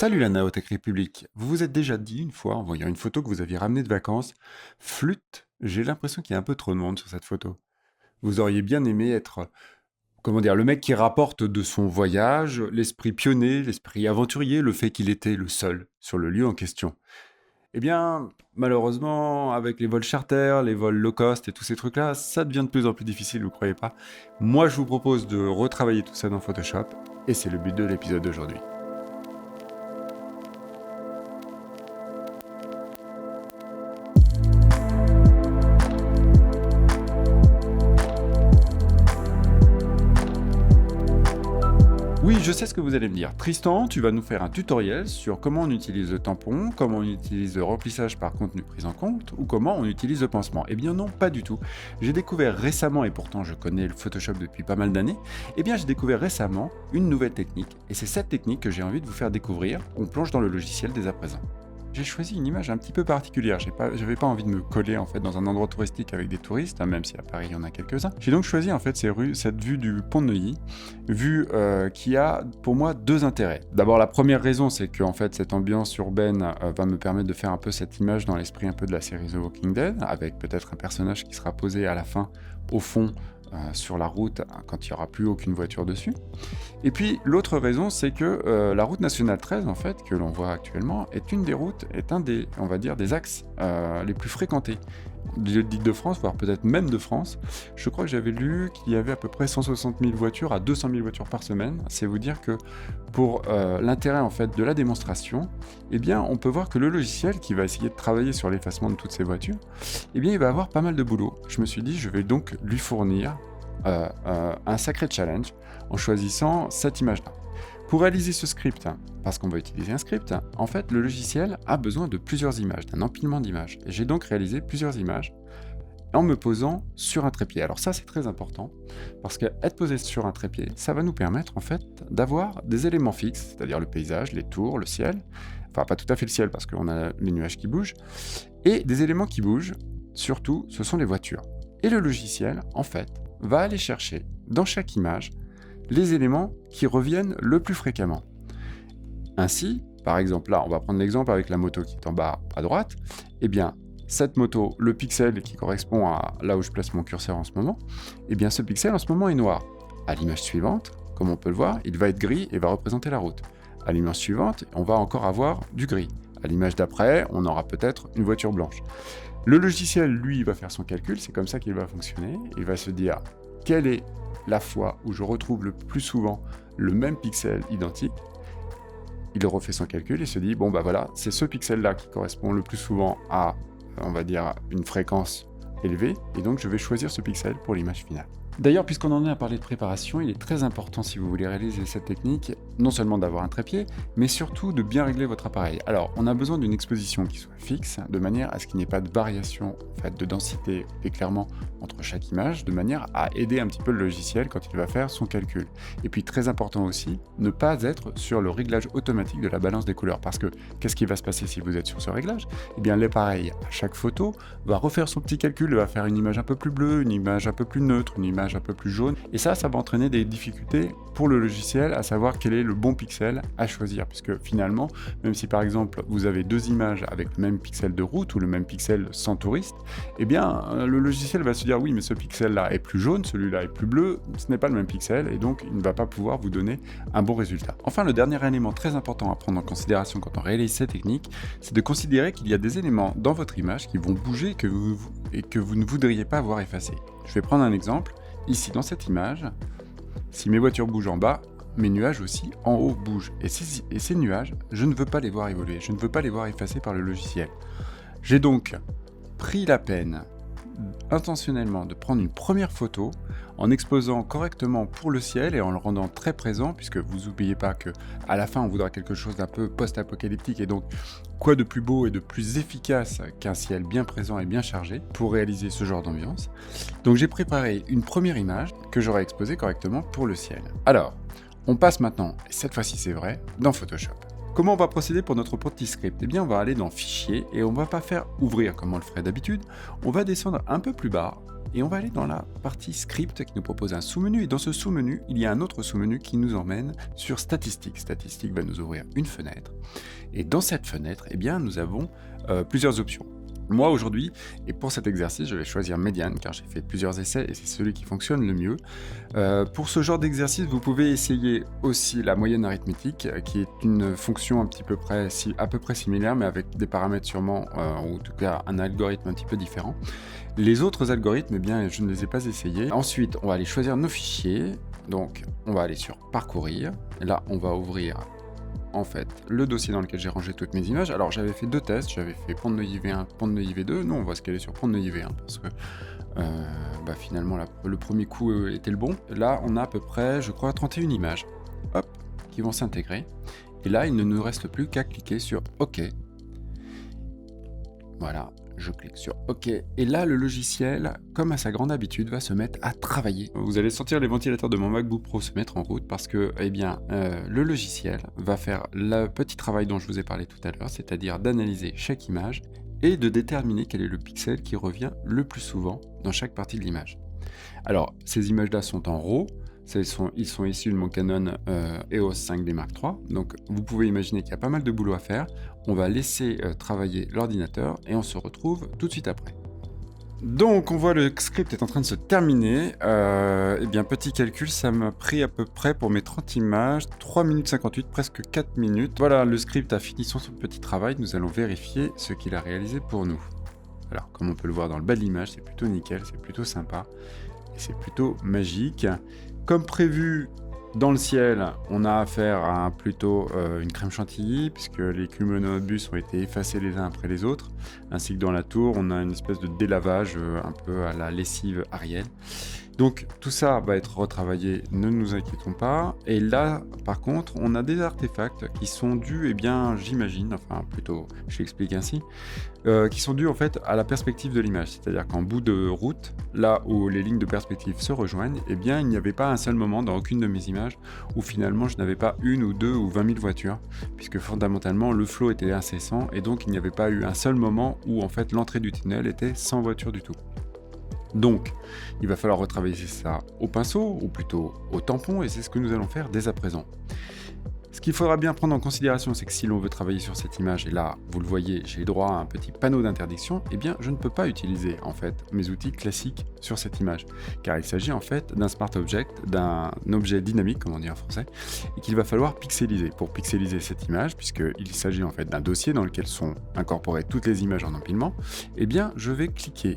Salut la Naotech République. Vous vous êtes déjà dit une fois en voyant une photo que vous aviez ramenée de vacances, flûte, j'ai l'impression qu'il y a un peu trop de monde sur cette photo. Vous auriez bien aimé être, comment dire, le mec qui rapporte de son voyage, l'esprit pionnier, l'esprit aventurier, le fait qu'il était le seul sur le lieu en question. Eh bien, malheureusement, avec les vols charter, les vols low cost et tous ces trucs-là, ça devient de plus en plus difficile, vous croyez pas? Moi, je vous propose de retravailler tout ça dans Photoshop, et c'est le but de l'épisode d'aujourd'hui. Oui, je sais ce que vous allez me dire. Tristan, tu vas nous faire un tutoriel sur comment on utilise le tampon, comment on utilise le remplissage par contenu pris en compte, ou comment on utilise le pansement. Eh bien non, pas du tout. J'ai découvert récemment, et pourtant je connais le Photoshop depuis pas mal d'années, eh bien j'ai découvert récemment une nouvelle technique. Et c'est cette technique que j'ai envie de vous faire découvrir. On plonge dans le logiciel dès à présent. J'ai choisi une image un petit peu particulière. J'avais pas envie de me coller en fait dans un endroit touristique avec des touristes, hein, même si à Paris il y en a quelques-uns. J'ai donc choisi en fait cette vue du pont de Neuilly, vue qui a pour moi deux intérêts. D'abord la première raison, c'est que en fait cette ambiance urbaine va me permettre de faire un peu cette image dans l'esprit un peu de la série The Walking Dead, avec peut-être un personnage qui sera posé à la fin au fond sur la route quand il n'y aura plus aucune voiture dessus. Et puis l'autre raison, c'est que la route nationale 13, en fait, que l'on voit actuellement, est un des, on va dire, des axes les plus fréquentés d'Île-de-France, voire peut-être même de France. Je crois que j'avais lu qu'il y avait à peu près 160 000 voitures à 200 000 voitures par semaine. C'est vous dire que pour l'intérêt en fait de la démonstration, eh bien, on peut voir que le logiciel qui va essayer de travailler sur l'effacement de toutes ces voitures, eh bien, il va avoir pas mal de boulot. Je me suis dit, je vais donc lui fournir un sacré challenge en choisissant cette image-là. Pour réaliser ce script, parce qu'on va utiliser un script, en fait, le logiciel a besoin de plusieurs images, d'un empilement d'images. Et j'ai donc réalisé plusieurs images en me posant sur un trépied. Alors ça, c'est très important, parce qu'être posé sur un trépied, ça va nous permettre, en fait, d'avoir des éléments fixes, c'est-à-dire le paysage, les tours, le ciel, enfin, pas tout à fait le ciel, parce qu'on a les nuages qui bougent, et des éléments qui bougent, surtout, ce sont les voitures. Et le logiciel, en fait, va aller chercher, dans chaque image, les éléments qui reviennent le plus fréquemment. Ainsi, par exemple, là, on va prendre l'exemple avec la moto qui est en bas à droite. Eh bien, cette moto, le pixel qui correspond à là où je place mon curseur en ce moment, eh bien, ce pixel en ce moment est noir. À l'image suivante, comme on peut le voir, il va être gris et va représenter la route. À l'image suivante, on va encore avoir du gris. À l'image d'après, on aura peut-être une voiture blanche. Le logiciel, lui, il va faire son calcul, c'est comme ça qu'il va fonctionner. Il va se dire quelle est la fois où je retrouve le plus souvent le même pixel identique. Il refait son calcul et se dit, bon bah voilà, c'est ce pixel-là qui correspond le plus souvent à, on va dire, une fréquence élevée, et donc je vais choisir ce pixel pour l'image finale. D'ailleurs, puisqu'on en est à parler de préparation, il est très important, si vous voulez réaliser cette technique, non seulement d'avoir un trépied, mais surtout de bien régler votre appareil. Alors, on a besoin d'une exposition qui soit fixe, de manière à ce qu'il n'y ait pas de variation en fait, de densité d'éclairement entre chaque image, de manière à aider un petit peu le logiciel quand il va faire son calcul. Et puis, très important aussi, ne pas être sur le réglage automatique de la balance des couleurs, parce que qu'est-ce qui va se passer si vous êtes sur ce réglage? Eh bien, l'appareil, à chaque photo, va refaire son petit calcul, va faire une image un peu plus bleue, une image un peu plus neutre, une image un peu plus jaune, et ça va entraîner des difficultés pour le logiciel à savoir quel est le bon pixel à choisir, puisque finalement, même si par exemple vous avez deux images avec le même pixel de route ou le même pixel sans touriste, eh bien le logiciel va se dire oui mais ce pixel là est plus jaune, celui-là est plus bleu, ce n'est pas le même pixel et donc il ne va pas pouvoir vous donner un bon résultat. Enfin, le dernier élément très important à prendre en considération quand on réalise ces techniques, c'est de considérer qu'il y a des éléments dans votre image qui vont bouger et que vous ne voudriez pas voir effacés. Je vais prendre un exemple. Ici, dans cette image, si mes voitures bougent en bas, mes nuages aussi en haut bougent. Et ces nuages, je ne veux pas les voir évoluer, je ne veux pas les voir effacés par le logiciel. J'ai donc pris la peine intentionnellement de prendre une première photo en exposant correctement pour le ciel et en le rendant très présent, puisque vous n'oubliez pas que à la fin on voudra quelque chose d'un peu post-apocalyptique, et donc quoi de plus beau et de plus efficace qu'un ciel bien présent et bien chargé pour réaliser ce genre d'ambiance. Donc j'ai préparé une première image que j'aurai exposée correctement pour le ciel. Alors, on passe maintenant, et cette fois-ci c'est vrai, dans Photoshop. Comment on va procéder pour notre petit script? Eh bien, on va aller dans Fichier et on va pas faire ouvrir comme on le ferait d'habitude. On va descendre un peu plus bas Et on va aller dans la partie script qui nous propose un sous-menu. Et dans ce sous-menu, il y a un autre sous-menu qui nous emmène sur statistiques. Statistique va nous ouvrir une fenêtre. Et dans cette fenêtre, eh bien, nous avons plusieurs options. Moi aujourd'hui, et pour cet exercice, je vais choisir médiane car j'ai fait plusieurs essais et c'est celui qui fonctionne le mieux. Pour ce genre d'exercice, vous pouvez essayer aussi la moyenne arithmétique, qui est une fonction à peu près similaire, mais avec des paramètres sûrement, ou en tout cas un algorithme un petit peu différent. Les autres algorithmes, eh bien, je ne les ai pas essayés. Ensuite, on va aller choisir nos fichiers. Donc, on va aller sur parcourir. Et là, on va ouvrir en fait le dossier dans lequel j'ai rangé toutes mes images. Alors j'avais fait 2 tests, j'avais fait Pont de Neuilly V1, Pont de Neuilly V2. Nous on va se caler sur Pont de Neuilly V1 parce que finalement le premier coup était le bon. Là on a à peu près, je crois, 31 images hop, qui vont s'intégrer. Et là il ne nous reste plus qu'à cliquer sur OK. Voilà, je clique sur OK. Et là, le logiciel, comme à sa grande habitude, va se mettre à travailler. Vous allez sentir les ventilateurs de mon MacBook Pro se mettre en route parce que, le logiciel va faire le petit travail dont je vous ai parlé tout à l'heure, c'est-à-dire d'analyser chaque image et de déterminer quel est le pixel qui revient le plus souvent dans chaque partie de l'image. Alors, ces images-là sont en RAW. Ils sont issus de mon Canon EOS 5D Mark III, donc vous pouvez imaginer qu'il y a pas mal de boulot à faire. On va laisser travailler l'ordinateur et on se retrouve tout de suite après. Donc on voit le script est en train de se terminer. Petit calcul, ça m'a pris à peu près pour mes 30 images, 3 minutes 58, presque 4 minutes. Voilà, le script a fini son petit travail, nous allons vérifier ce qu'il a réalisé pour nous. Alors, comme on peut le voir dans le bas de l'image, c'est plutôt nickel, c'est plutôt sympa, et c'est plutôt magique. Comme prévu, dans le ciel, on a affaire à plutôt une crème chantilly, puisque les cumulonimbus ont été effacés les uns après les autres, ainsi que dans la tour, on a une espèce de délavage un peu à la lessive Ariel. Donc tout ça va être retravaillé, ne nous inquiétons pas. Et là, par contre, on a des artefacts qui sont dus, j'imagine, enfin plutôt, je l'explique ainsi, qui sont dus en fait à la perspective de l'image. C'est-à-dire qu'en bout de route, là où les lignes de perspective se rejoignent, il n'y avait pas un seul moment dans aucune de mes images où finalement je n'avais pas une ou deux ou 20 000 voitures, puisque fondamentalement le flow était incessant et donc il n'y avait pas eu un seul moment où en fait l'entrée du tunnel était sans voiture du tout. Donc, il va falloir retravailler ça au pinceau, ou plutôt au tampon, et c'est ce que nous allons faire dès à présent. Ce qu'il faudra bien prendre en considération, c'est que si l'on veut travailler sur cette image, et là, vous le voyez, j'ai droit à un petit panneau d'interdiction, je ne peux pas utiliser, en fait, mes outils classiques sur cette image, car il s'agit, en fait, d'un smart object, d'un objet dynamique, comme on dit en français, et qu'il va falloir pixeliser. Pour pixeliser cette image, puisqu'il s'agit, en fait, d'un dossier dans lequel sont incorporées toutes les images en empilement, je vais cliquer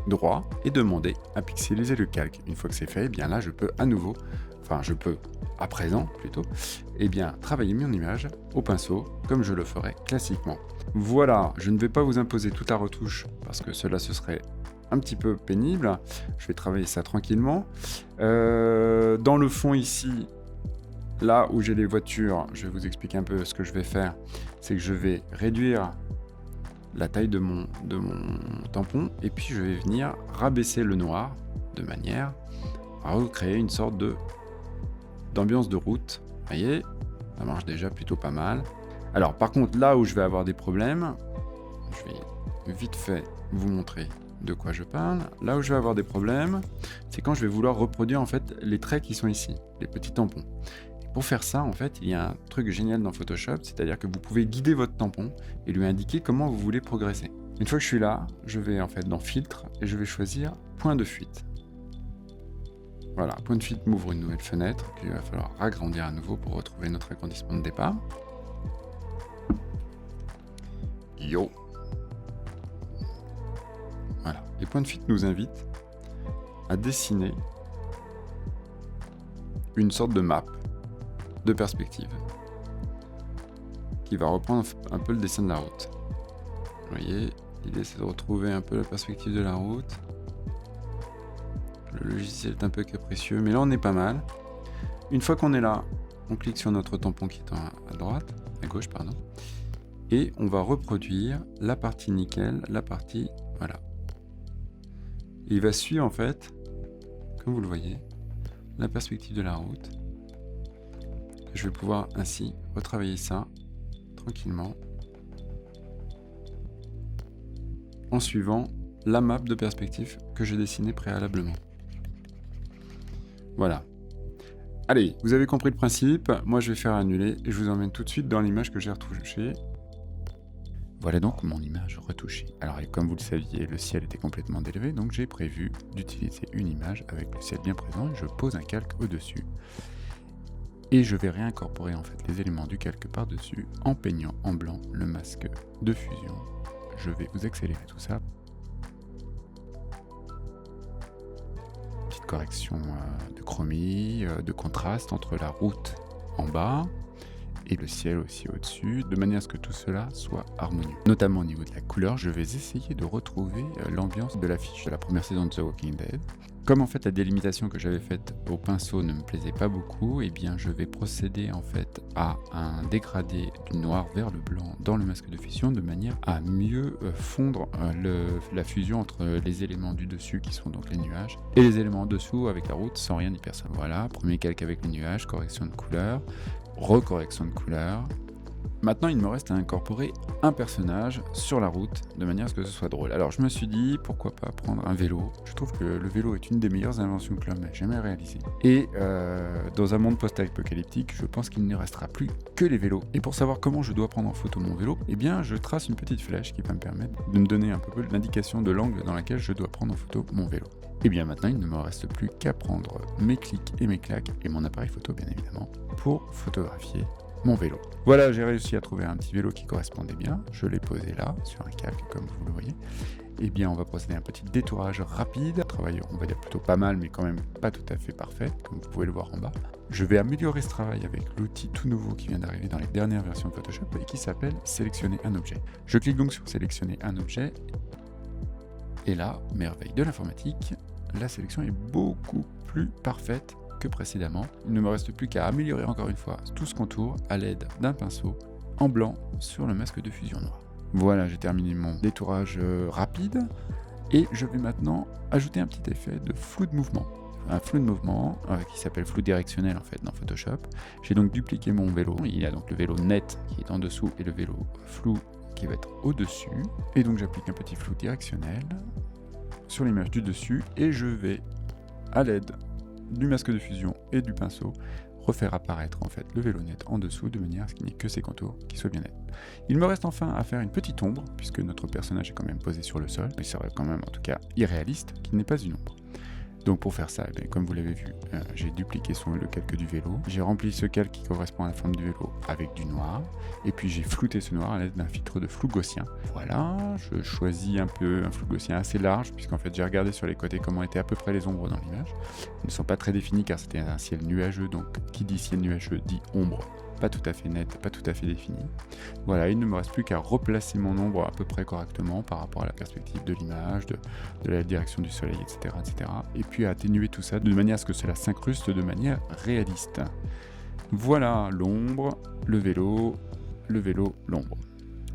droit et demander à pixeliser le calque. Une fois que c'est fait, là je peux à présent plutôt, travailler mon image au pinceau comme je le ferais classiquement. Voilà, je ne vais pas vous imposer toute la retouche parce que cela ce serait un petit peu pénible. Je vais travailler ça tranquillement. Dans le fond ici, là où j'ai les voitures, je vais vous expliquer un peu ce que je vais faire. C'est que je vais réduire la taille de mon tampon et puis je vais venir rabaisser le noir de manière à recréer une sorte d'ambiance de route. Vous voyez, ça marche déjà plutôt pas mal. Alors par contre, là où je vais avoir des problèmes, je vais vite fait vous montrer de quoi je parle. Là où je vais avoir des problèmes, c'est quand je vais vouloir reproduire en fait les traits qui sont ici, les petits tampons. Pour faire ça, en fait, il y a un truc génial dans Photoshop, c'est-à-dire que vous pouvez guider votre tampon et lui indiquer comment vous voulez progresser. Une fois que je suis là, je vais en fait dans Filtre et je vais choisir Point de fuite. Voilà, Point de fuite m'ouvre une nouvelle fenêtre qu'il va falloir agrandir à nouveau pour retrouver notre agrandissement de départ. Yo! Voilà, les points de fuite nous invitent à dessiner une sorte de map de perspective qui va reprendre un peu le dessin de la route. Vous voyez, l'idée c'est de retrouver un peu la perspective de la route. Le logiciel est un peu capricieux, mais là on est pas mal. Une fois qu'on est là, on clique sur notre tampon qui est à gauche, et on va reproduire la partie nickel, la partie voilà. Et il va suivre en fait, comme vous le voyez, la perspective de la route. Je vais pouvoir ainsi retravailler ça tranquillement en suivant la map de perspective que j'ai dessinée préalablement. Voilà. Allez, vous avez compris le principe, moi je vais faire annuler et je vous emmène tout de suite dans l'image que j'ai retouchée. Voilà donc mon image retouchée. Alors comme vous le saviez, le ciel était complètement délevé, donc j'ai prévu d'utiliser une image avec le ciel bien présent et je pose un calque au-dessus. Et je vais réincorporer en fait les éléments du calque par-dessus en peignant en blanc le masque de fusion. Je vais vous accélérer tout ça. Petite correction de chromie, de contraste entre la route en bas et le ciel aussi au-dessus, de manière à ce que tout cela soit harmonieux. Notamment au niveau de la couleur, je vais essayer de retrouver l'ambiance de l'affiche de la première saison de The Walking Dead. Comme en fait la délimitation que j'avais faite au pinceau ne me plaisait pas beaucoup, eh bien je vais procéder en fait à un dégradé du noir vers le blanc dans le masque de fusion de manière à mieux fondre la fusion entre les éléments du dessus qui sont donc les nuages et les éléments en dessous avec la route sans rien ni personne. Voilà, premier calque avec les nuages, correction de couleur, recorrection de couleur. Maintenant, il me reste à incorporer un personnage sur la route, de manière à ce que ce soit drôle. Alors, je me suis dit, pourquoi pas prendre un vélo. Je trouve que le vélo est une des meilleures inventions que l'homme ait jamais réalisées. Et dans un monde post-apocalyptique, je pense qu'il ne restera plus que les vélos. Et pour savoir comment je dois prendre en photo mon vélo, eh bien, je trace une petite flèche qui va me permettre de me donner un peu l'indication de l'angle dans lequel je dois prendre en photo mon vélo. Et bien maintenant, il ne me reste plus qu'à prendre mes clics et mes claques, et mon appareil photo bien évidemment, pour photographier mon vélo. Voilà, j'ai réussi à trouver un petit vélo qui correspondait bien. Je l'ai posé là, sur un calque, comme vous le voyez. Eh bien, on va procéder à un petit détourage rapide. Travail, on va dire plutôt pas mal, mais quand même pas tout à fait parfait, comme vous pouvez le voir en bas. Je vais améliorer ce travail avec l'outil tout nouveau qui vient d'arriver dans les dernières versions de Photoshop et qui s'appelle Sélectionner un objet. Je clique donc sur Sélectionner un objet. Et là, merveille de l'informatique, la sélection est beaucoup plus parfaite que précédemment. Il ne me reste plus qu'à améliorer encore une fois tout ce contour à l'aide d'un pinceau en blanc sur le masque de fusion noir. Voilà, j'ai terminé mon détourage rapide et je vais maintenant ajouter un petit effet de flou de mouvement. Un flou de mouvement qui s'appelle flou directionnel en fait dans Photoshop. J'ai donc dupliqué mon vélo. Il y a donc le vélo net qui est en dessous et le vélo flou qui va être au-dessus. Et donc j'applique un petit flou directionnel sur l'image du dessus et je vais, à l'aide du masque de fusion et du pinceau, refaire apparaître en fait le vélo net en dessous de manière à ce qu'il n'y ait que ses contours qui soient bien nets. Il me reste enfin à faire une petite ombre puisque notre personnage est quand même posé sur le sol, mais ça serait quand même en tout cas irréaliste qu'il n'ait pas une ombre. Donc pour faire ça, comme vous l'avez vu, j'ai dupliqué le calque du vélo, j'ai rempli ce calque qui correspond à la forme du vélo avec du noir, et puis j'ai flouté ce noir à l'aide d'un filtre de flou gaussien. Voilà, je choisis un peu un flou gaussien assez large, puisqu'en fait j'ai regardé sur les côtés comment étaient à peu près les ombres dans l'image. Elles ne sont pas très définies car c'était un ciel nuageux, donc qui dit ciel nuageux dit ombre pas tout à fait nette, pas tout à fait définie. Voilà, il ne me reste plus qu'à replacer mon ombre à peu près correctement par rapport à la perspective de l'image, de la direction du soleil, etc., etc. Et puis à atténuer tout ça de manière à ce que cela s'incruste de manière réaliste. Voilà l'ombre, le vélo, l'ombre.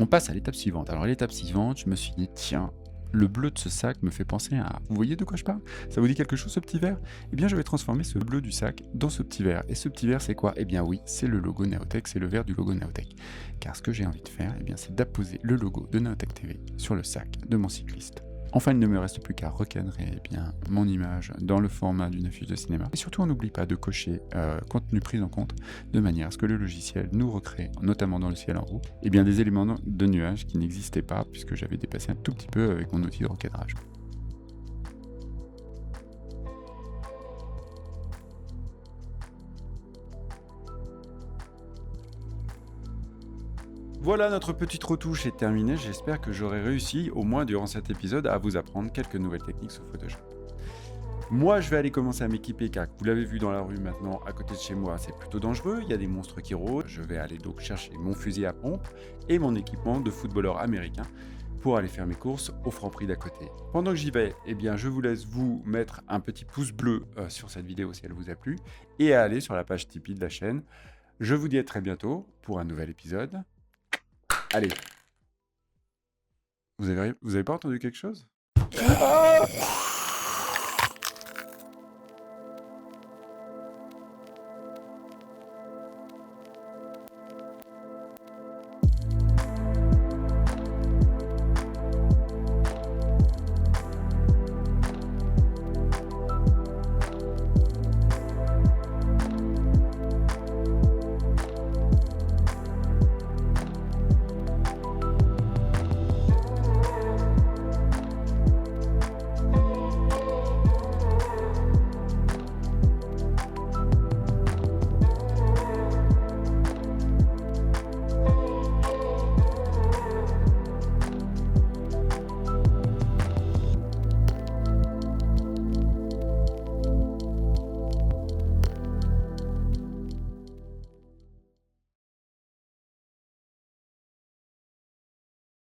On passe à l'étape suivante. Alors l'étape suivante, je me suis dit, tiens, le bleu de ce sac me fait penser à... Vous voyez de quoi je parle? Ça vous dit quelque chose ce petit vert? Eh bien je vais transformer ce bleu du sac dans ce petit vert. Et ce petit vert c'est quoi? Eh bien oui, c'est le logo Naotech, c'est le vert du logo Naotech. Car ce que j'ai envie de faire, eh bien c'est d'apposer le logo de Naotech TV sur le sac de mon cycliste. Enfin, il ne me reste plus qu'à recadrer mon image dans le format d'une affiche de cinéma. Et surtout, on n'oublie pas de cocher contenu pris en compte, de manière à ce que le logiciel nous recrée, notamment dans le ciel en haut, des éléments de nuages qui n'existaient pas, puisque j'avais dépassé un tout petit peu avec mon outil de recadrage. Voilà, notre petite retouche est terminée. J'espère que j'aurai réussi, au moins durant cet épisode, à vous apprendre quelques nouvelles techniques sur Photoshop. Moi, je vais aller commencer à m'équiper car vous l'avez vu dans la rue maintenant, à côté de chez moi, c'est plutôt dangereux. Il y a des monstres qui rôdent. Je vais aller donc chercher mon fusil à pompe et mon équipement de footballeur américain pour aller faire mes courses au Franprix d'à côté. Pendant que j'y vais, eh bien, je vous laisse vous mettre un petit pouce bleu sur cette vidéo si elle vous a plu et à aller sur la page Tipeee de la chaîne. Je vous dis à très bientôt pour un nouvel épisode. Allez. Vous avez pas entendu quelque chose?